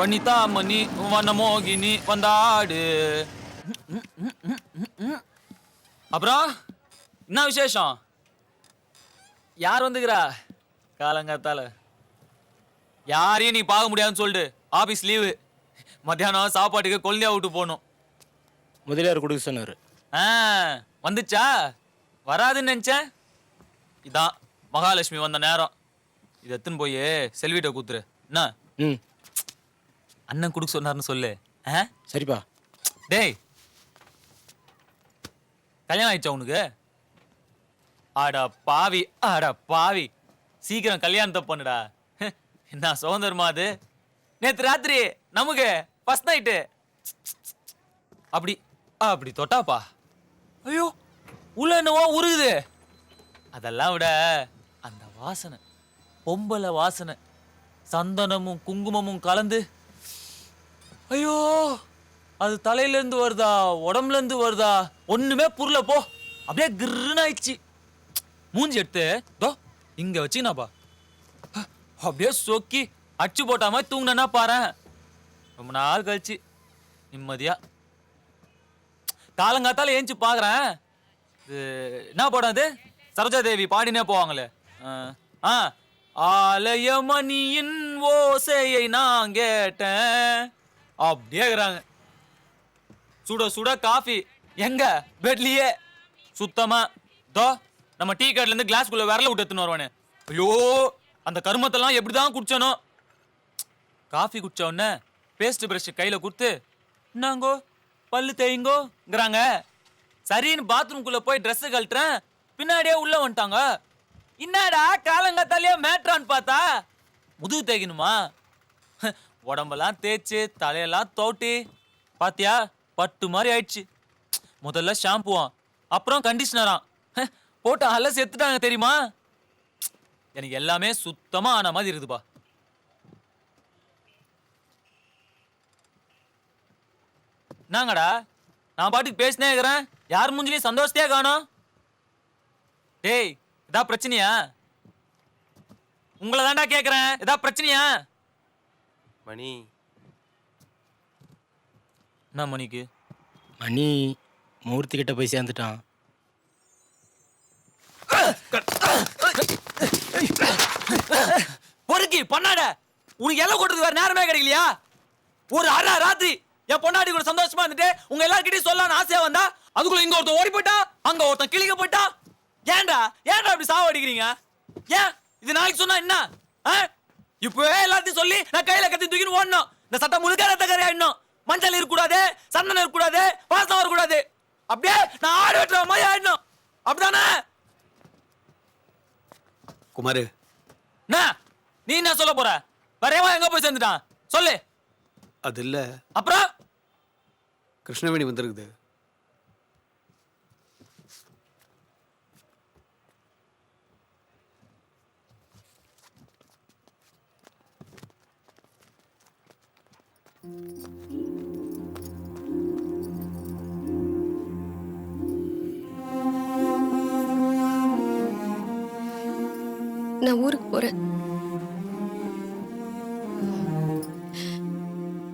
வனிதா மணி வனமோகினி வந்தாடு. அப்புறம் என்ன விசேஷம்? யார் வந்துக்கிறா காலங்காத்தால? யாரையும் நீ பார்க்க முடியாதுன்னு சொல்லிட்டு ஆபீஸ் லீவு. மத்தியானம் சாப்பாட்டுக்கு கொல்லியா விட்டு போகணும். முதலியார் கொடுக்க சொன்னாரு. வந்துச்சா? வராதுன்னு நினைச்சேன். இதான் மகாலட்சுமி வந்த நேரம். இதை எடுத்துன்னு போய் செல்விட்ட கூத்துரு. என்ன? அண்ணன் கொடுக்க சொன்னார்னு சொல்லு. சரிப்பா. டேய், கல்யாணம் ஆயிடுச்சா உனக்கு? ஆடா பாவி, ஆடா பாவி, சீக்கிரம் கல்யாணத்தை பண்ணுடா. என்ன சுதந்திரமா அது? நேத்து ராத்திரி நமக்கு ஃபர்ஸ்ட் நைட்டு அப்படி அப்படி தொட்டாப்பா. ஐயோ, உள்ள என்னவோ உருகுது. அதெல்லாம் விட அந்த வாசனை, பொம்பளை வாசனை, சந்தனமும் குங்குமமும் கலந்து, ஐயோ, அது தலையில இருந்து வருதா உடம்புல இருந்து வருதா ஒண்ணுமே புரியல. போ, அப்படியே கிர்ன்னு ஆயிடுச்சு. மூஞ்சி எடுத்து தோ இங்க வச்சுனாப்பா, அப்படியே சொக்கி அச்சு போட்டா மாதிரி தூங்கினா பாரு. ரொம்ப நாள் கழிச்சு நிம்மதியா காலங்காத்தால ஏஞ்சி பாக்குறேன். என்ன படம் அது? சரோஜா தேவி பாடினே போவாங்களே, ஆலயமணியின் ஓசையை நான் கேட்டேன் அப்படியே இருக்கிறாங்க. சுட சுட காஃபி எங்க பெட்லயே சுத்தமா. தோ நம்ம டீ கடையில இருந்து கிளாஸ்குள்ள விரல விட்டு எடுத்துன்னு வருவானே. ஐயோ, அந்த கருமத்தெல்லாம் எப்படிதான் குடிச்சனோ. காஃபி குடிச்ச உடனே பேஸ்ட் பிரஷ் கையில கொடுத்து என்னங்கோ பல்லு தேய்ங்கோங்கிறாங்க. சரின்னு பாத்ரூம்குள்ள போய் ட்ரெஸ் கழட்டுறேன், பின்னாடியே உள்ள வந்துட்டாங்க. என்னடா காலங்காத்தாலேயே மேட்ரான்னு பார்த்தா முதுகு தேய்க்கணுமா? உடம்பெல்லாம் தேய்ச்சி தலையெல்லாம் தோட்டி பாத்தியா பட்டு மாதிரி ஆயிடுச்சு. முதல்ல ஷாம்புவான், அப்புறம் கண்டிஷனரான் போட்டு அல செத்துட்டாங்க தெரியுமா? எனக்கு எல்லாமே சுத்தமா ஆன மாதிரி இருக்குதுப்பா. என்னங்கடா நான் பாட்டுக்கு பேசினே இருக்கிறேன், யார் மூஞ்சிலையும் சந்தோஷத்தையே காணோம். டேய், இதா பிரச்சனையா? உங்களை தாண்டா கேக்குறேன், இதா பிரச்சனையா? மணி என்ன மணிக்கு? மணி மூர்த்தி கிட்ட போய் சேர்ந்துட்டான். பொறுக்கி பொண்ணாட, உனக்கு எல்லாம் கொட்டுறது வேற நேரமே கிடைக்கலையா? ஒரு அரை ராத்திரி என் பொண்டாடி கூட சந்தோஷமா இருந்துட்டு உங்க எல்லார்கிட்டயும் சொல்லலாம்னு ஆசையா வந்தா அதுக்குள்ள இங்க ஒருத்தன் ஓடி போயிட்டா, அங்க ஒருத்தன் கிளிக்க போயிட்டா. ஏன்டா ஏன்டா அப்படி சாவடிக்கிறீங்க? ஏன் இது நாளைக்கு சொன்னா என்ன? இப்பவே எல்லாத்தையும் சொல்லி நான் கையில கத்தி தூக்கின்னு ஓடணும். இந்த சட்டம் முழுக்க ரத்தக்கரை ஆயிடணும். மஞ்சள் இருக்கக்கூடாது, சந்தனம் இருக்கக்கூடாது, வாசம் வரக்கூடாது. அப்படியே நான் ஆடு வெட்டுற மாதிரி ஆயிடணும். அப்படிதானே குமாரு? நீ என்ன சொல்ல போற? வரையவா எங்க போய் சேர்ந்துட்டான் சொல்லு. அது இல்ல, அப்புறம் கிருஷ்ணவேணி வந்திருக்குது. நான் ஊருக்கு போறேன்.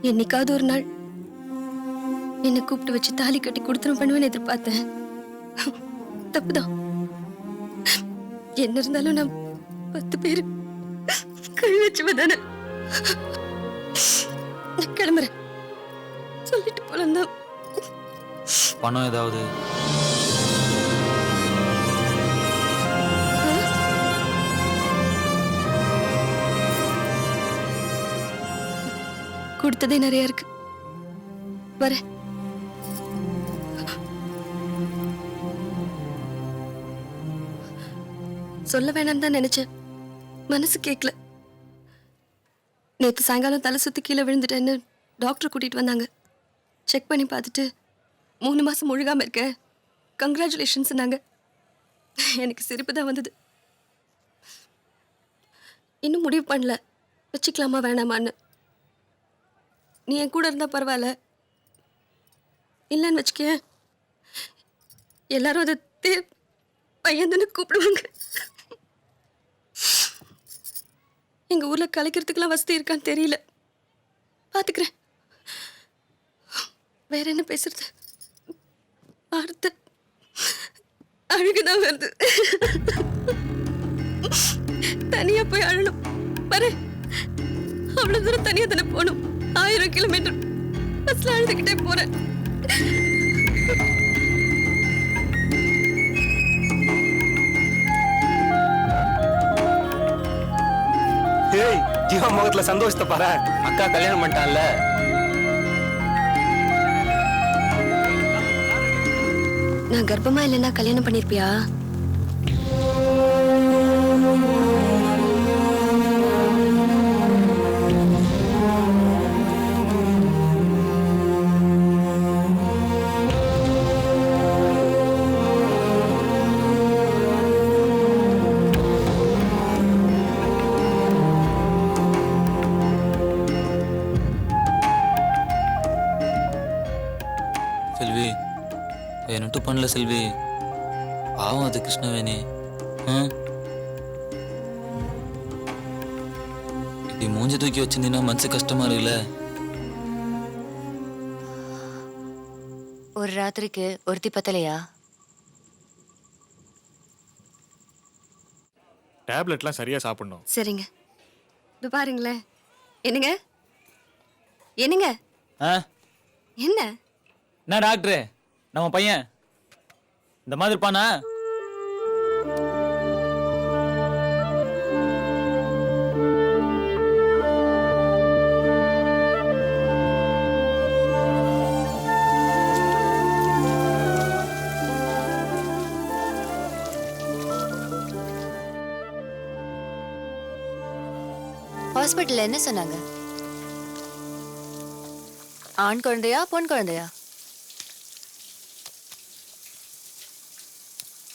என்னைக்காவது ஒரு நாள் என்னை கூப்பிட்டு வச்சு தாலி கட்டி கொடுத்துரும் பண்ணுவேன்னு எதிர்பார்த்தேன். தப்புதான். என்ன இருந்தாலும் நான் 10 பேரு கழி வச்சுவதானே. நான் கிளம்புறேன், சொல்லிட்டு போலாம் தான். பணம் ஏதாவது கொடுத்ததே நிறைய இருக்கு. வரேன். சொல்ல வேணாம் தான் நினைச்சேன், மனசு கேட்கல. நேத்து சாயங்காலம் தலை சுத்தி கீழே விழுந்துட்டேன்னு டாக்டர் கூட்டிட்டு வந்தாங்க. செக் பண்ணி பார்த்துட்டு 3 மாசம் முழுகாம இருக்க, கங்க்ராச்சுலேஷன்ஸ் நாங்க. எனக்கு சிரிப்பு தான் வந்தது. இன்னும் முடிவு பண்ணல வச்சுக்கலாமா வேணாமான்னு. நீ என் கூட இருந்தா பரவாயில்ல, இல்லைன்னு வச்சுக்க எல்லாரும் அதை பையன் கூப்பிடுவாங்க. எங்க ஊர்ல கலைக்கிறதுக்கெல்லாம் வசதி இருக்கான்னு தெரியல. பாத்துக்கிறேன். வேற என்ன பேசுறது? அடுத்து அழுகுதான் வருது. தனியா போய் அழணும் பாரு. அவ்வளவு தூரம் தனியா தானே போகணும். 1000 கிலோமீட்டர் பஸ்ல அழுதுகிட்டே போறேன். ஏய், ஜீவா முகத்துல சந்தோஷத்தை பாரு. அக்கா கல்யாணம் பண்ணிட்டான்ல. நான் கர்ப்பமா இல்லைன்னா கல்யாணம் பண்ணிருப்பியா? செல்வி என்னட்டும் பண்ணல செல்வி. பாவம் அது கிருஷ்ணவேணி. இப்படி மூஞ்சி தூக்கி வச்சிருந்தீங்கன்னா மனசு கஷ்டமா இருக்குல்ல. ஒரு ராத்திரிக்கு ஒருத்தி பத்தலையா? டேப்லெட்லாம் சரியா சாப்பிடணும். சரிங்க. இது பாருங்களேன். என்னங்க என்னங்க ஆ என்ன? என்ன டாக்டரு, நம்ம பையன் இந்த மாதிரி இருப்பானா? ஹாஸ்பிட்டல்ல என்ன சொன்னாங்க? ஆண் குழந்தையா பொன் குழந்தையா?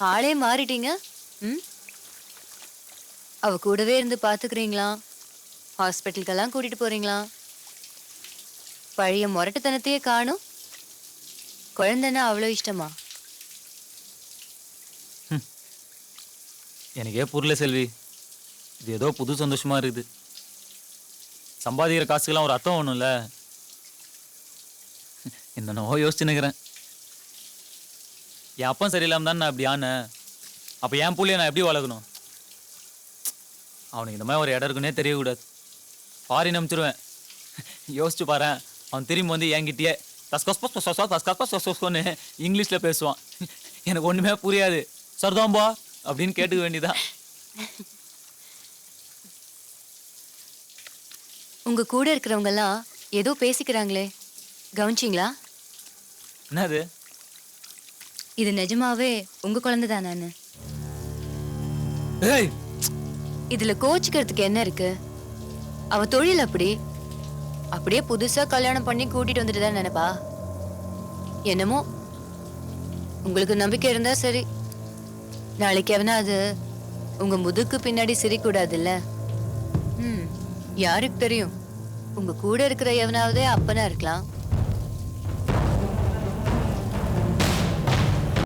ஆளே மாறிட்டீங்க. ம், அவ கூடவே இருந்து பாத்துக்கிறீங்களா? ஹாஸ்பிட்டலுக்கெல்லாம் கூட்டிட்டு போறீங்களா? பழைய முரட்டுத்தனத்தையே காணும். குழந்தைன்னா அவ்வளோ இஷ்டமா? எனக்கே புரியல செல்வி. இது ஏதோ புது சந்தோஷமா இருக்குது. சம்பாதிக்கிற காசுக்கெல்லாம் ஒரு அர்த்தம் ஒண்ணும்ல. என்னென்னவோ யோசிச்சு நிக்கிறேன். என் அப்பன் சரியில்லாம தான் நான் இப்படி ஆனேன். அப்ப என் புள்ளைய நான் எப்படி வளர்க்கணும்? அவனுக்கு இந்த மாதிரி ஒரு இடம் இருக்குன்னே தெரியக்கூடாது. ஃபாரின் அனுப்பிச்சிருவேன். யோசிச்சு பாரு, அவன் திரும்பி வந்து என்கிட்டயே தஸ்கஸ்பஸ்ன்னு இங்கிலீஷ்ல பேசுவான். எனக்கு ஒண்ணுமே புரியாது. சர்தாம்பா அப்படின்னு கேட்டுக்க வேண்டியதான். உங்க கூட இருக்கிறவங்க எல்லாம் ஏதோ பேசிக்கிறாங்களே, கவனிச்சிங்களா? என்னது? இது நிஜமாவே உங்க குழந்தை தானே? ஏய், இதுல கோச்சிக்கிறதுக்கு என்ன இருக்கு? அவ தொழில் அப்படி. அப்படியே புதுசா கல்யாணம் பண்ணி கூட்டிட்டு வந்துட்டு தான் நினைப்பா. என்னமோ உங்களுக்கு நம்பிக்கை இருந்தா சரி. நாளைக்கு எவனா அது உங்க முதுக்கு பின்னாடி சிரிக்கூடாதுல்ல. யாருக்கு தெரியும்? உங்க கூட இருக்கிற எவனாவதே அப்பனா இருக்கலாம்.